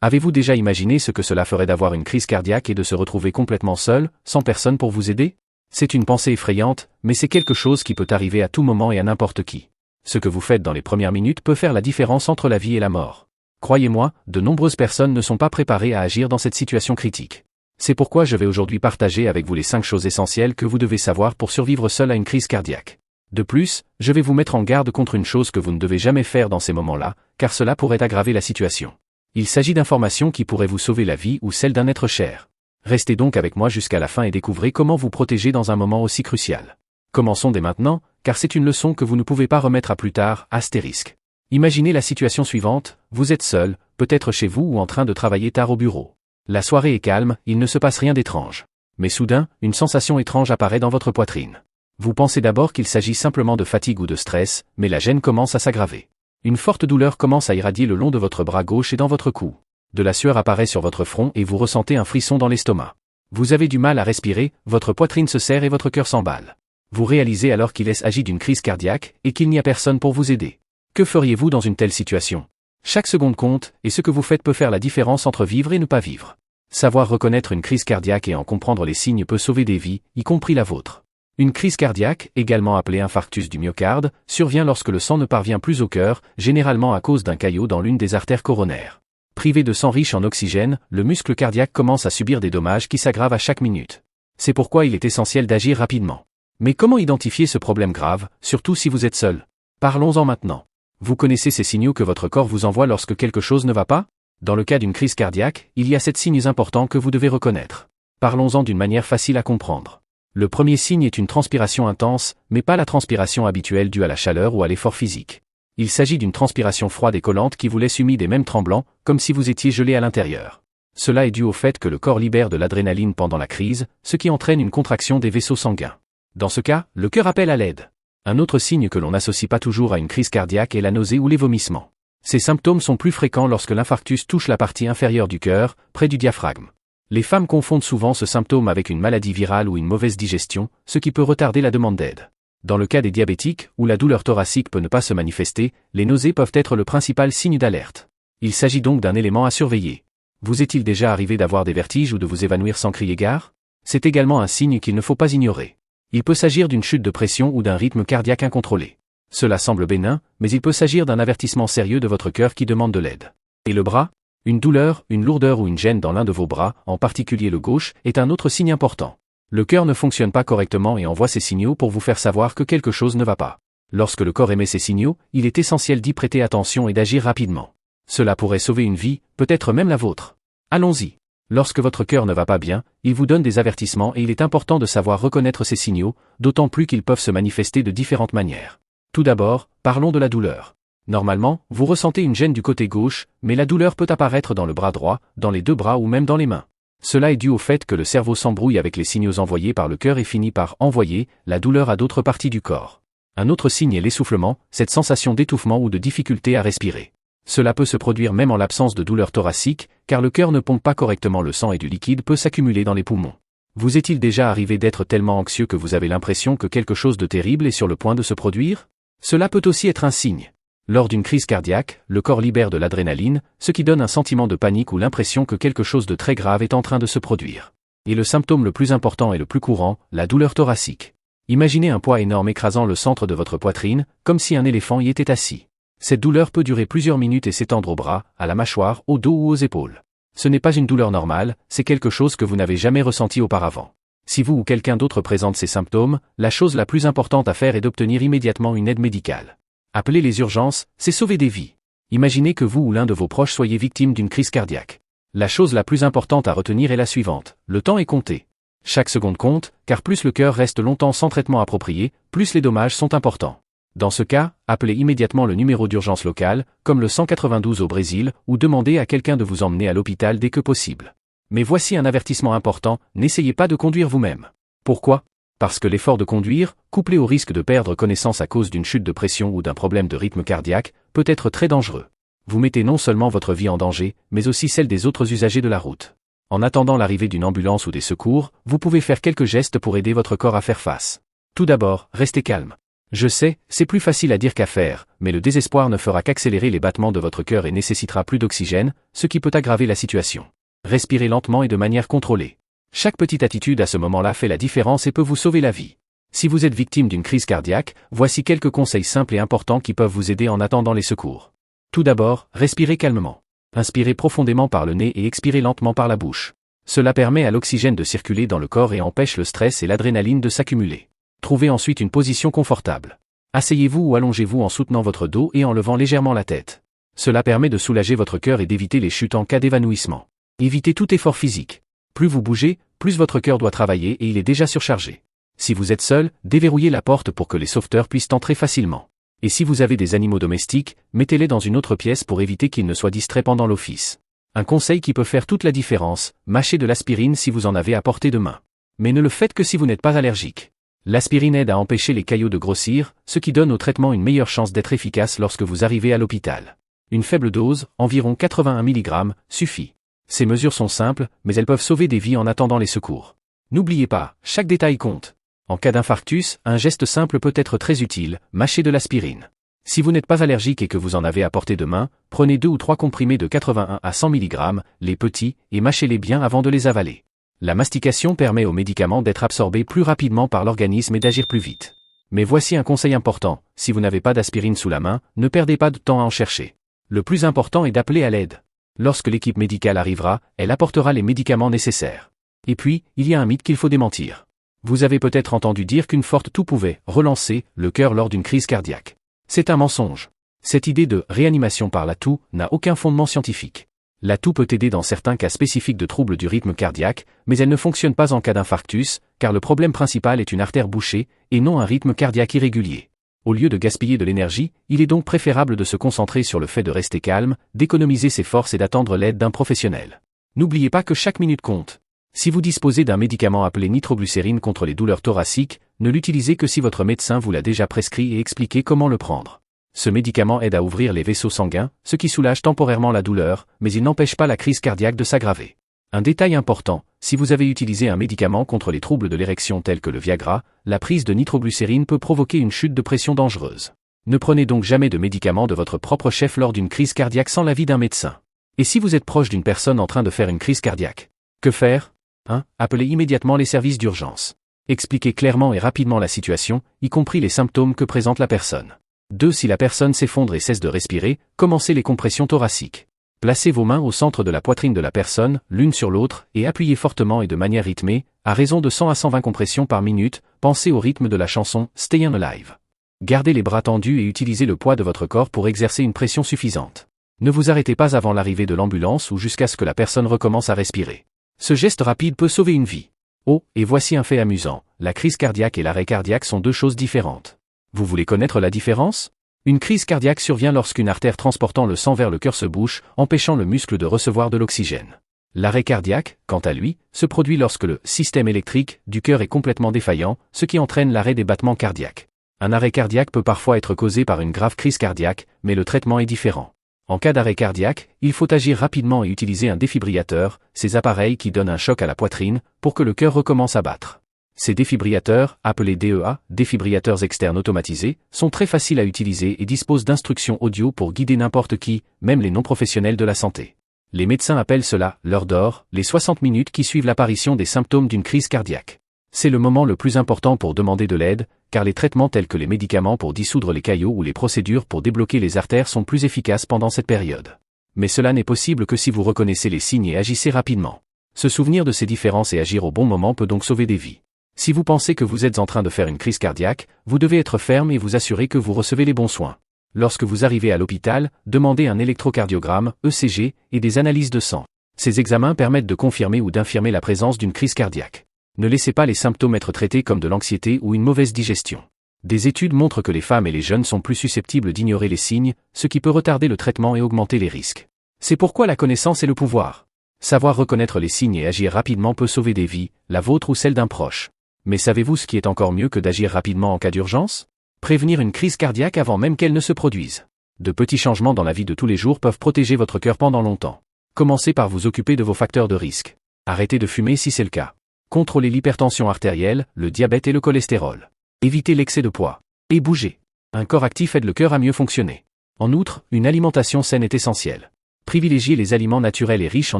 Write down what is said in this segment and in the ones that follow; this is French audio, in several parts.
Avez-vous déjà imaginé ce que cela ferait d'avoir une crise cardiaque et de se retrouver complètement seul, sans personne pour vous aider? C'est une pensée effrayante, mais c'est quelque chose qui peut arriver à tout moment et à n'importe qui. Ce que vous faites dans les premières minutes peut faire la différence entre la vie et la mort. Croyez-moi, de nombreuses personnes ne sont pas préparées à agir dans cette situation critique. C'est pourquoi je vais aujourd'hui partager avec vous les 5 choses essentielles que vous devez savoir pour survivre seul à une crise cardiaque. De plus, je vais vous mettre en garde contre une chose que vous ne devez jamais faire dans ces moments-là, car cela pourrait aggraver la situation. Il s'agit d'informations qui pourraient vous sauver la vie ou celle d'un être cher. Restez donc avec moi jusqu'à la fin et découvrez comment vous protéger dans un moment aussi crucial. Commençons dès maintenant, car c'est une leçon que vous ne pouvez pas remettre à plus tard, astérisque. Imaginez la situation suivante, vous êtes seul, peut-être chez vous ou en train de travailler tard au bureau. La soirée est calme, il ne se passe rien d'étrange. Mais soudain, une sensation étrange apparaît dans votre poitrine. Vous pensez d'abord qu'il s'agit simplement de fatigue ou de stress, mais la gêne commence à s'aggraver. Une forte douleur commence à irradier le long de votre bras gauche et dans votre cou. De la sueur apparaît sur votre front et vous ressentez un frisson dans l'estomac. Vous avez du mal à respirer, votre poitrine se serre et votre cœur s'emballe. Vous réalisez alors qu'il s'agit d'une crise cardiaque et qu'il n'y a personne pour vous aider. Que feriez-vous dans une telle situation? Chaque seconde compte, et ce que vous faites peut faire la différence entre vivre et ne pas vivre. Savoir reconnaître une crise cardiaque et en comprendre les signes peut sauver des vies, y compris la vôtre. Une crise cardiaque, également appelée infarctus du myocarde, survient lorsque le sang ne parvient plus au cœur, généralement à cause d'un caillot dans l'une des artères coronaires. Privé de sang riche en oxygène, le muscle cardiaque commence à subir des dommages qui s'aggravent à chaque minute. C'est pourquoi il est essentiel d'agir rapidement. Mais comment identifier ce problème grave, surtout si vous êtes seul? Parlons-en maintenant. Vous connaissez ces signaux que votre corps vous envoie lorsque quelque chose ne va pas? Dans le cas d'une crise cardiaque, il y a 7 signes importants que vous devez reconnaître. Parlons-en d'une manière facile à comprendre. Le premier signe est une transpiration intense, mais pas la transpiration habituelle due à la chaleur ou à l'effort physique. Il s'agit d'une transpiration froide et collante qui vous laisse humide et même tremblant, comme si vous étiez gelé à l'intérieur. Cela est dû au fait que le corps libère de l'adrénaline pendant la crise, ce qui entraîne une contraction des vaisseaux sanguins. Dans ce cas, le cœur appelle à l'aide. Un autre signe que l'on n'associe pas toujours à une crise cardiaque est la nausée ou les vomissements. Ces symptômes sont plus fréquents lorsque l'infarctus touche la partie inférieure du cœur, près du diaphragme. Les femmes confondent souvent ce symptôme avec une maladie virale ou une mauvaise digestion, ce qui peut retarder la demande d'aide. Dans le cas des diabétiques, où la douleur thoracique peut ne pas se manifester, les nausées peuvent être le principal signe d'alerte. Il s'agit donc d'un élément à surveiller. Vous est-il déjà arrivé d'avoir des vertiges ou de vous évanouir sans crier gare? C'est également un signe qu'il ne faut pas ignorer. Il peut s'agir d'une chute de pression ou d'un rythme cardiaque incontrôlé. Cela semble bénin, mais il peut s'agir d'un avertissement sérieux de votre cœur qui demande de l'aide. Et le bras? Une douleur, une lourdeur ou une gêne dans l'un de vos bras, en particulier le gauche, est un autre signe important. Le cœur ne fonctionne pas correctement et envoie ces signaux pour vous faire savoir que quelque chose ne va pas. Lorsque le corps émet ces signaux, il est essentiel d'y prêter attention et d'agir rapidement. Cela pourrait sauver une vie, peut-être même la vôtre. Allons-y. Lorsque votre cœur ne va pas bien, il vous donne des avertissements et il est important de savoir reconnaître ces signaux, d'autant plus qu'ils peuvent se manifester de différentes manières. Tout d'abord, parlons de la douleur. Normalement, vous ressentez une gêne du côté gauche, mais la douleur peut apparaître dans le bras droit, dans les 2 bras ou même dans les mains. Cela est dû au fait que le cerveau s'embrouille avec les signaux envoyés par le cœur et finit par envoyer la douleur à d'autres parties du corps. Un autre signe est l'essoufflement, cette sensation d'étouffement ou de difficulté à respirer. Cela peut se produire même en l'absence de douleur thoracique, car le cœur ne pompe pas correctement le sang et du liquide peut s'accumuler dans les poumons. Vous est-il déjà arrivé d'être tellement anxieux que vous avez l'impression que quelque chose de terrible est sur le point de se produire? Cela peut aussi être un signe. Lors d'une crise cardiaque, le corps libère de l'adrénaline, ce qui donne un sentiment de panique ou l'impression que quelque chose de très grave est en train de se produire. Et le symptôme le plus important et le plus courant, la douleur thoracique. Imaginez un poids énorme écrasant le centre de votre poitrine, comme si un éléphant y était assis. Cette douleur peut durer plusieurs minutes et s'étendre aux bras, à la mâchoire, au dos ou aux épaules. Ce n'est pas une douleur normale, c'est quelque chose que vous n'avez jamais ressenti auparavant. Si vous ou quelqu'un d'autre présente ces symptômes, la chose la plus importante à faire est d'obtenir immédiatement une aide médicale. Appeler les urgences, c'est sauver des vies. Imaginez que vous ou l'un de vos proches soyez victime d'une crise cardiaque. La chose la plus importante à retenir est la suivante, le temps est compté. Chaque seconde compte, car plus le cœur reste longtemps sans traitement approprié, plus les dommages sont importants. Dans ce cas, appelez immédiatement le numéro d'urgence local, comme le 192 au Brésil, ou demandez à quelqu'un de vous emmener à l'hôpital dès que possible. Mais voici un avertissement important, n'essayez pas de conduire vous-même. Pourquoi? Parce que l'effort de conduire, couplé au risque de perdre connaissance à cause d'une chute de pression ou d'un problème de rythme cardiaque, peut être très dangereux. Vous mettez non seulement votre vie en danger, mais aussi celle des autres usagers de la route. En attendant l'arrivée d'une ambulance ou des secours, vous pouvez faire quelques gestes pour aider votre corps à faire face. Tout d'abord, restez calme. Je sais, c'est plus facile à dire qu'à faire, mais le désespoir ne fera qu'accélérer les battements de votre cœur et nécessitera plus d'oxygène, ce qui peut aggraver la situation. Respirez lentement et de manière contrôlée. Chaque petite attitude à ce moment-là fait la différence et peut vous sauver la vie. Si vous êtes victime d'une crise cardiaque, voici quelques conseils simples et importants qui peuvent vous aider en attendant les secours. Tout d'abord, respirez calmement. Inspirez profondément par le nez et expirez lentement par la bouche. Cela permet à l'oxygène de circuler dans le corps et empêche le stress et l'adrénaline de s'accumuler. Trouvez ensuite une position confortable. Asseyez-vous ou allongez-vous en soutenant votre dos et en levant légèrement la tête. Cela permet de soulager votre cœur et d'éviter les chutes en cas d'évanouissement. Évitez tout effort physique. Plus vous bougez, plus votre cœur doit travailler et il est déjà surchargé. Si vous êtes seul, déverrouillez la porte pour que les sauveteurs puissent entrer facilement. Et si vous avez des animaux domestiques, mettez-les dans une autre pièce pour éviter qu'ils ne soient distraits pendant l'office. Un conseil qui peut faire toute la différence, mâchez de l'aspirine si vous en avez à portée de main. Mais ne le faites que si vous n'êtes pas allergique. L'aspirine aide à empêcher les caillots de grossir, ce qui donne au traitement une meilleure chance d'être efficace lorsque vous arrivez à l'hôpital. Une faible dose, environ 81 mg, suffit. Ces mesures sont simples, mais elles peuvent sauver des vies en attendant les secours. N'oubliez pas, chaque détail compte. En cas d'infarctus, un geste simple peut être très utile, mâchez de l'aspirine. Si vous n'êtes pas allergique et que vous en avez à portée de main, prenez 2 ou 3 comprimés de 81 à 100 mg, les petits, et mâchez-les bien avant de les avaler. La mastication permet aux médicaments d'être absorbés plus rapidement par l'organisme et d'agir plus vite. Mais voici un conseil important, si vous n'avez pas d'aspirine sous la main, ne perdez pas de temps à en chercher. Le plus important est d'appeler à l'aide. Lorsque l'équipe médicale arrivera, elle apportera les médicaments nécessaires. Et puis, il y a un mythe qu'il faut démentir. Vous avez peut-être entendu dire qu'une forte toux pouvait relancer le cœur lors d'une crise cardiaque. C'est un mensonge. Cette idée de réanimation par la toux n'a aucun fondement scientifique. La toux peut aider dans certains cas spécifiques de troubles du rythme cardiaque, mais elle ne fonctionne pas en cas d'infarctus, car le problème principal est une artère bouchée, et non un rythme cardiaque irrégulier. Au lieu de gaspiller de l'énergie, il est donc préférable de se concentrer sur le fait de rester calme, d'économiser ses forces et d'attendre l'aide d'un professionnel. N'oubliez pas que chaque minute compte. Si vous disposez d'un médicament appelé nitroglycérine contre les douleurs thoraciques, ne l'utilisez que si votre médecin vous l'a déjà prescrit et expliqué comment le prendre. Ce médicament aide à ouvrir les vaisseaux sanguins, ce qui soulage temporairement la douleur, mais il n'empêche pas la crise cardiaque de s'aggraver. Un détail important, si vous avez utilisé un médicament contre les troubles de l'érection tels que le Viagra, la prise de nitroglycérine peut provoquer une chute de pression dangereuse. Ne prenez donc jamais de médicaments de votre propre chef lors d'une crise cardiaque sans l'avis d'un médecin. Et si vous êtes proche d'une personne en train de faire une crise cardiaque, que faire ? 1. Appelez immédiatement les services d'urgence. Expliquez clairement et rapidement la situation, y compris les symptômes que présente la personne. 2. Si la personne s'effondre et cesse de respirer, commencez les compressions thoraciques. Placez vos mains au centre de la poitrine de la personne, l'une sur l'autre, et appuyez fortement et de manière rythmée, à raison de 100 à 120 compressions par minute, pensez au rythme de la chanson « Stayin' Alive ». Gardez les bras tendus et utilisez le poids de votre corps pour exercer une pression suffisante. Ne vous arrêtez pas avant l'arrivée de l'ambulance ou jusqu'à ce que la personne recommence à respirer. Ce geste rapide peut sauver une vie. Oh, et voici un fait amusant, la crise cardiaque et l'arrêt cardiaque sont deux choses différentes. Vous voulez connaître la différence ? Une crise cardiaque survient lorsqu'une artère transportant le sang vers le cœur se bouche, empêchant le muscle de recevoir de l'oxygène. L'arrêt cardiaque, quant à lui, se produit lorsque le système électrique du cœur est complètement défaillant, ce qui entraîne l'arrêt des battements cardiaques. Un arrêt cardiaque peut parfois être causé par une grave crise cardiaque, mais le traitement est différent. En cas d'arrêt cardiaque, il faut agir rapidement et utiliser un défibrillateur, ces appareils qui donnent un choc à la poitrine, pour que le cœur recommence à battre. Ces défibrillateurs, appelés DEA, défibrillateurs externes automatisés, sont très faciles à utiliser et disposent d'instructions audio pour guider n'importe qui, même les non-professionnels de la santé. Les médecins appellent cela « l'heure d'or », les 60 minutes qui suivent l'apparition des symptômes d'une crise cardiaque. C'est le moment le plus important pour demander de l'aide, car les traitements tels que les médicaments pour dissoudre les caillots ou les procédures pour débloquer les artères sont plus efficaces pendant cette période. Mais cela n'est possible que si vous reconnaissez les signes et agissez rapidement. Se souvenir de ces différences et agir au bon moment peut donc sauver des vies. Si vous pensez que vous êtes en train de faire une crise cardiaque, vous devez être ferme et vous assurer que vous recevez les bons soins. Lorsque vous arrivez à l'hôpital, demandez un électrocardiogramme, ECG, et des analyses de sang. Ces examens permettent de confirmer ou d'infirmer la présence d'une crise cardiaque. Ne laissez pas les symptômes être traités comme de l'anxiété ou une mauvaise digestion. Des études montrent que les femmes et les jeunes sont plus susceptibles d'ignorer les signes, ce qui peut retarder le traitement et augmenter les risques. C'est pourquoi la connaissance est le pouvoir. Savoir reconnaître les signes et agir rapidement peut sauver des vies, la vôtre ou celle d'un proche. Mais savez-vous ce qui est encore mieux que d'agir rapidement en cas d'urgence ? Prévenir une crise cardiaque avant même qu'elle ne se produise. De petits changements dans la vie de tous les jours peuvent protéger votre cœur pendant longtemps. Commencez par vous occuper de vos facteurs de risque. Arrêtez de fumer si c'est le cas. Contrôlez l'hypertension artérielle, le diabète et le cholestérol. Évitez l'excès de poids. Et bouger. Un corps actif aide le cœur à mieux fonctionner. En outre, une alimentation saine est essentielle. Privilégiez les aliments naturels et riches en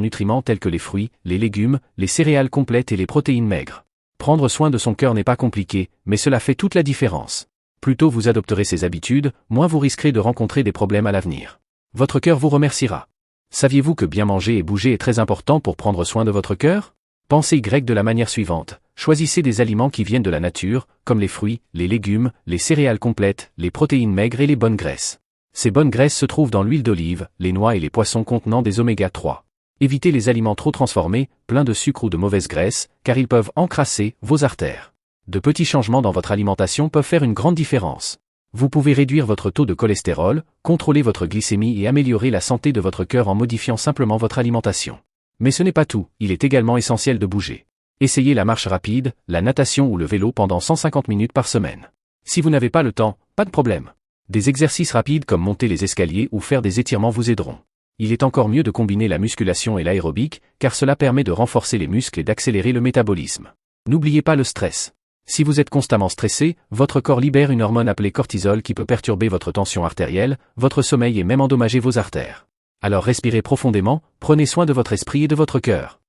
nutriments tels que les fruits, les légumes, les céréales complètes et les protéines maigres. Prendre soin de son cœur n'est pas compliqué, mais cela fait toute la différence. Plus tôt vous adopterez ces habitudes, moins vous risquerez de rencontrer des problèmes à l'avenir. Votre cœur vous remerciera. Saviez-vous que bien manger et bouger est très important pour prendre soin de votre cœur? Pensez Y de la manière suivante. Choisissez des aliments qui viennent de la nature, comme les fruits, les légumes, les céréales complètes, les protéines maigres et les bonnes graisses. Ces bonnes graisses se trouvent dans l'huile d'olive, les noix et les poissons contenant des oméga 3. Évitez les aliments trop transformés, pleins de sucre ou de mauvaises graisses, car ils peuvent encrasser vos artères. De petits changements dans votre alimentation peuvent faire une grande différence. Vous pouvez réduire votre taux de cholestérol, contrôler votre glycémie et améliorer la santé de votre cœur en modifiant simplement votre alimentation. Mais ce n'est pas tout, il est également essentiel de bouger. Essayez la marche rapide, la natation ou le vélo pendant 150 minutes par semaine. Si vous n'avez pas le temps, pas de problème. Des exercices rapides comme monter les escaliers ou faire des étirements vous aideront. Il est encore mieux de combiner la musculation et l'aérobic, car cela permet de renforcer les muscles et d'accélérer le métabolisme. N'oubliez pas le stress. Si vous êtes constamment stressé, votre corps libère une hormone appelée cortisol qui peut perturber votre tension artérielle, votre sommeil et même endommager vos artères. Alors respirez profondément, prenez soin de votre esprit et de votre cœur.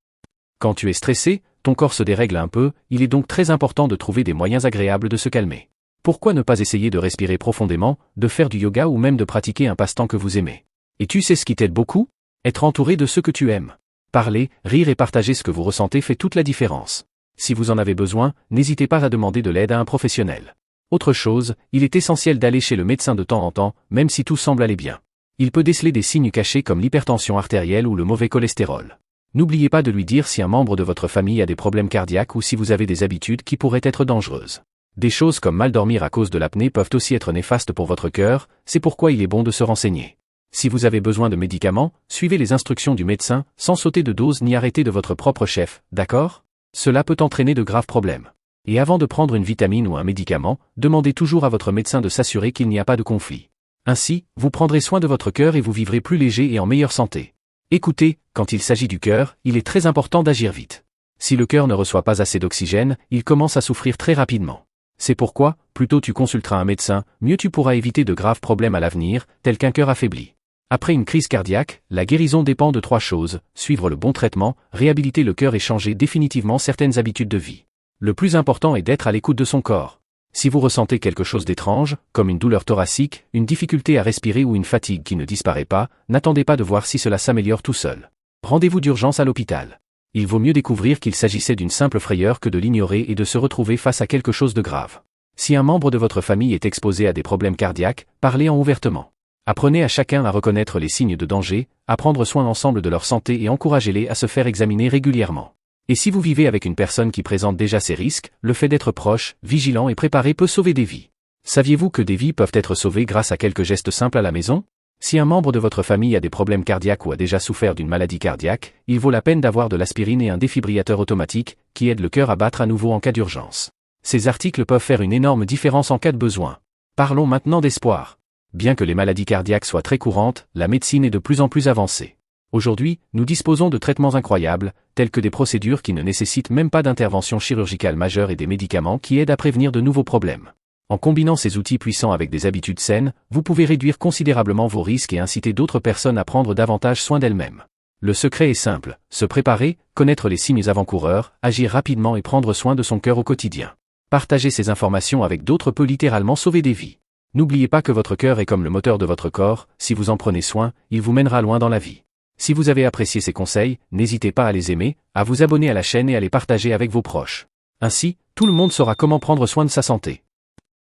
Quand tu es stressé, ton corps se dérègle un peu, il est donc très important de trouver des moyens agréables de se calmer. Pourquoi ne pas essayer de respirer profondément, de faire du yoga ou même de pratiquer un passe-temps que vous aimez? Et tu sais ce qui t'aide beaucoup? Être entouré de ceux que tu aimes. Parler, rire et partager ce que vous ressentez fait toute la différence. Si vous en avez besoin, n'hésitez pas à demander de l'aide à un professionnel. Autre chose, il est essentiel d'aller chez le médecin de temps en temps, même si tout semble aller bien. Il peut déceler des signes cachés comme l'hypertension artérielle ou le mauvais cholestérol. N'oubliez pas de lui dire si un membre de votre famille a des problèmes cardiaques ou si vous avez des habitudes qui pourraient être dangereuses. Des choses comme mal dormir à cause de l'apnée peuvent aussi être néfastes pour votre cœur, c'est pourquoi il est bon de se renseigner. Si vous avez besoin de médicaments, suivez les instructions du médecin, sans sauter de dose ni arrêter de votre propre chef, d'accord? Cela peut entraîner de graves problèmes. Et avant de prendre une vitamine ou un médicament, demandez toujours à votre médecin de s'assurer qu'il n'y a pas de conflit. Ainsi, vous prendrez soin de votre cœur et vous vivrez plus léger et en meilleure santé. Écoutez, quand il s'agit du cœur, il est très important d'agir vite. Si le cœur ne reçoit pas assez d'oxygène, il commence à souffrir très rapidement. C'est pourquoi, plus tôt tu consulteras un médecin, mieux tu pourras éviter de graves problèmes à l'avenir, tels qu'un cœur affaibli. Après une crise cardiaque, la guérison dépend de 3 choses, suivre le bon traitement, réhabiliter le cœur et changer définitivement certaines habitudes de vie. Le plus important est d'être à l'écoute de son corps. Si vous ressentez quelque chose d'étrange, comme une douleur thoracique, une difficulté à respirer ou une fatigue qui ne disparaît pas, n'attendez pas de voir si cela s'améliore tout seul. Rendez-vous d'urgence à l'hôpital. Il vaut mieux découvrir qu'il s'agissait d'une simple frayeur que de l'ignorer et de se retrouver face à quelque chose de grave. Si un membre de votre famille est exposé à des problèmes cardiaques, parlez-en ouvertement. Apprenez à chacun à reconnaître les signes de danger, à prendre soin ensemble de leur santé et encouragez-les à se faire examiner régulièrement. Et si vous vivez avec une personne qui présente déjà ces risques, le fait d'être proche, vigilant et préparé peut sauver des vies. Saviez-vous que des vies peuvent être sauvées grâce à quelques gestes simples à la maison? Si un membre de votre famille a des problèmes cardiaques ou a déjà souffert d'une maladie cardiaque, il vaut la peine d'avoir de l'aspirine et un défibrillateur automatique, qui aide le cœur à battre à nouveau en cas d'urgence. Ces articles peuvent faire une énorme différence en cas de besoin. Parlons maintenant d'espoir. Bien que les maladies cardiaques soient très courantes, la médecine est de plus en plus avancée. Aujourd'hui, nous disposons de traitements incroyables, tels que des procédures qui ne nécessitent même pas d'intervention chirurgicale majeure et des médicaments qui aident à prévenir de nouveaux problèmes. En combinant ces outils puissants avec des habitudes saines, vous pouvez réduire considérablement vos risques et inciter d'autres personnes à prendre davantage soin d'elles-mêmes. Le secret est simple, se préparer, connaître les signes avant-coureurs, agir rapidement et prendre soin de son cœur au quotidien. Partager ces informations avec d'autres peut littéralement sauver des vies. N'oubliez pas que votre cœur est comme le moteur de votre corps, si vous en prenez soin, il vous mènera loin dans la vie. Si vous avez apprécié ces conseils, n'hésitez pas à les aimer, à vous abonner à la chaîne et à les partager avec vos proches. Ainsi, tout le monde saura comment prendre soin de sa santé.